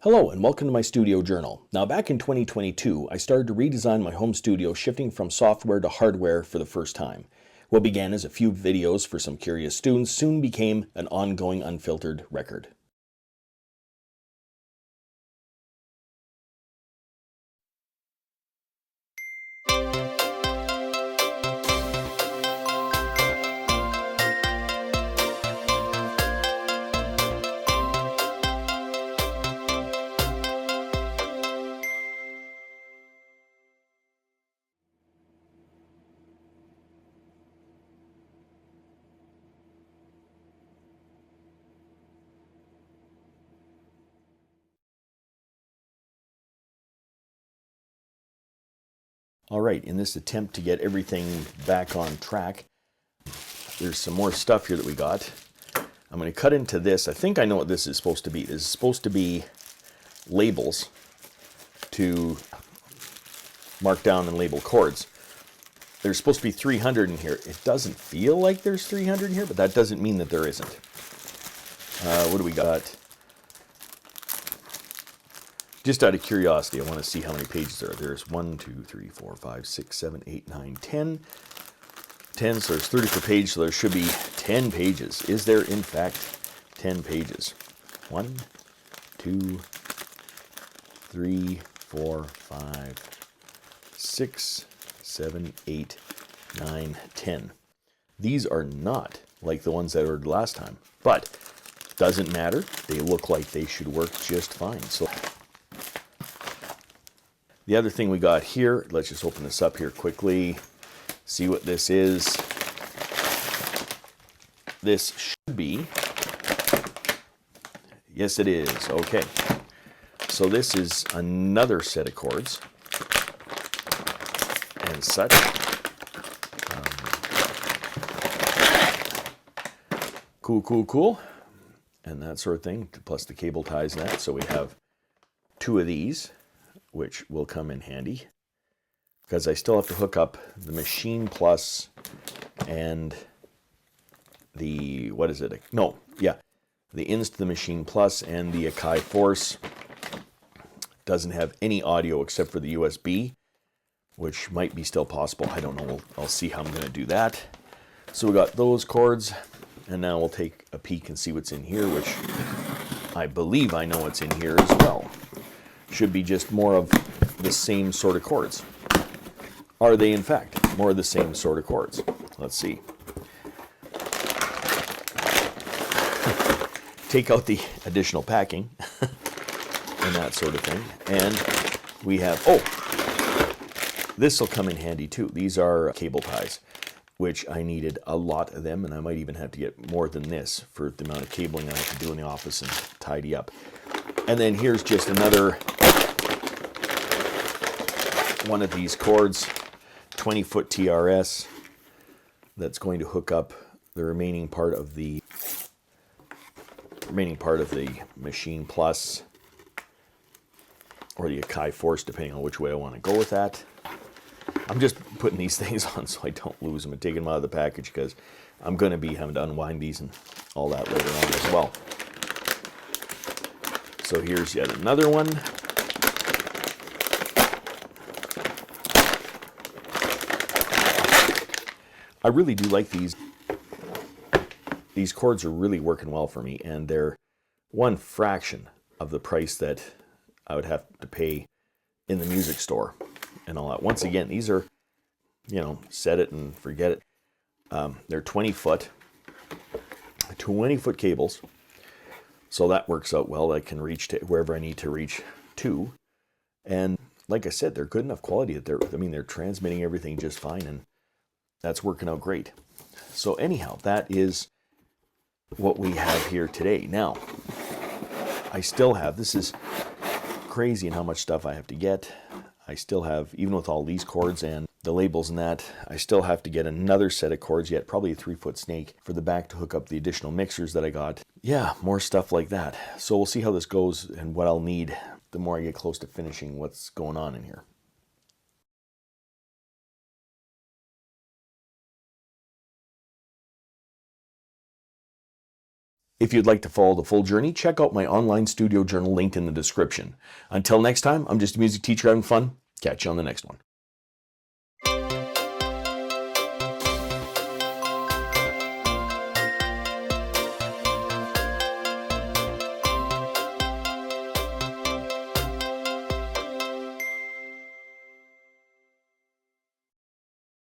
Hello and welcome to my studio journal. Now back in 2022, I started to redesign my home studio, shifting from software to hardware for the first time. What began as a few videos for some curious students soon became an ongoing unfiltered record. All right, in this attempt to get everything back on track, there's some more stuff here that we got. I'm going to cut into this. I think I know what this is supposed to be. This is supposed to be labels to mark down and label chords. There's supposed to be 300 in here. It doesn't feel like there's 300 in here, but that doesn't mean that there isn't. What do we got? Just out of curiosity, I want to see how many pages there are. There's 1, 2, 3, 4, 5, 6, 7, 8, 9, 10. 10, so there's 30 per page, so there should be 10 pages. Is there, in fact, 10 pages? 1, 2, 3, 4, 5, 6, 7, 8, 9, 10. These are not like the ones that I ordered last time, but doesn't matter. They look like they should work just fine. So the other thing we got here, let's just open this up here quickly, see what this is. This should be, yes it is, okay. So this is another set of chords and such. Cool. And that sort of thing, plus the cable ties and that. So we have 2 of these, which will come in handy because I still have to hook up the Machine Plus and the, what is it? No, yeah, the ins to the Machine Plus and the Akai Force. Doesn't have any audio except for the USB, which might be still possible. I don't know. I'll see how I'm going to do that. So we got those chords, and now we'll take a peek and see what's in here, which I believe I know what's in here as well. Should be just more of the same sort of chords. Are they, in fact, more of the same sort of chords? Let's see. Take out the additional packing and that sort of thing. And we have, oh, this will come in handy too. These are cable ties, which I needed a lot of them, and I might even have to get more than this for the amount of cabling I have to do in the office and tidy up. And then here's just another one of these cords, 20-foot TRS, that's going to hook up the remaining part of the Machine Plus or the Akai Force, depending on which way I want to go with that. I'm just putting these things on so I don't lose them and taking them out of the package because I'm going to be having to unwind these and all that later on as well. So here's yet another one. I really do like these. These chords are really working well for me, and they're one fraction of the price that I would have to pay in the music store and all that. Once again, these are, you know, set it and forget it. They're 20-foot cables. So that works out well. I can reach to wherever I need to reach to. And like I said, they're good enough quality that they're transmitting everything just fine, and that's working out great. So anyhow, that is what we have here today. Now, I still have, this is crazy in how much stuff I have to get. I still have, even with all these chords and the labels and that, I still have to get another set of chords yet, probably a 3-foot snake for the back to hook up the additional mixers that I got. Yeah, more stuff like that. So we'll see how this goes and what I'll need the more I get close to finishing what's going on in here. If you'd like to follow the full journey, check out my online studio journal linked in the description. Until next time, I'm just a music teacher having fun. Catch you on the next one.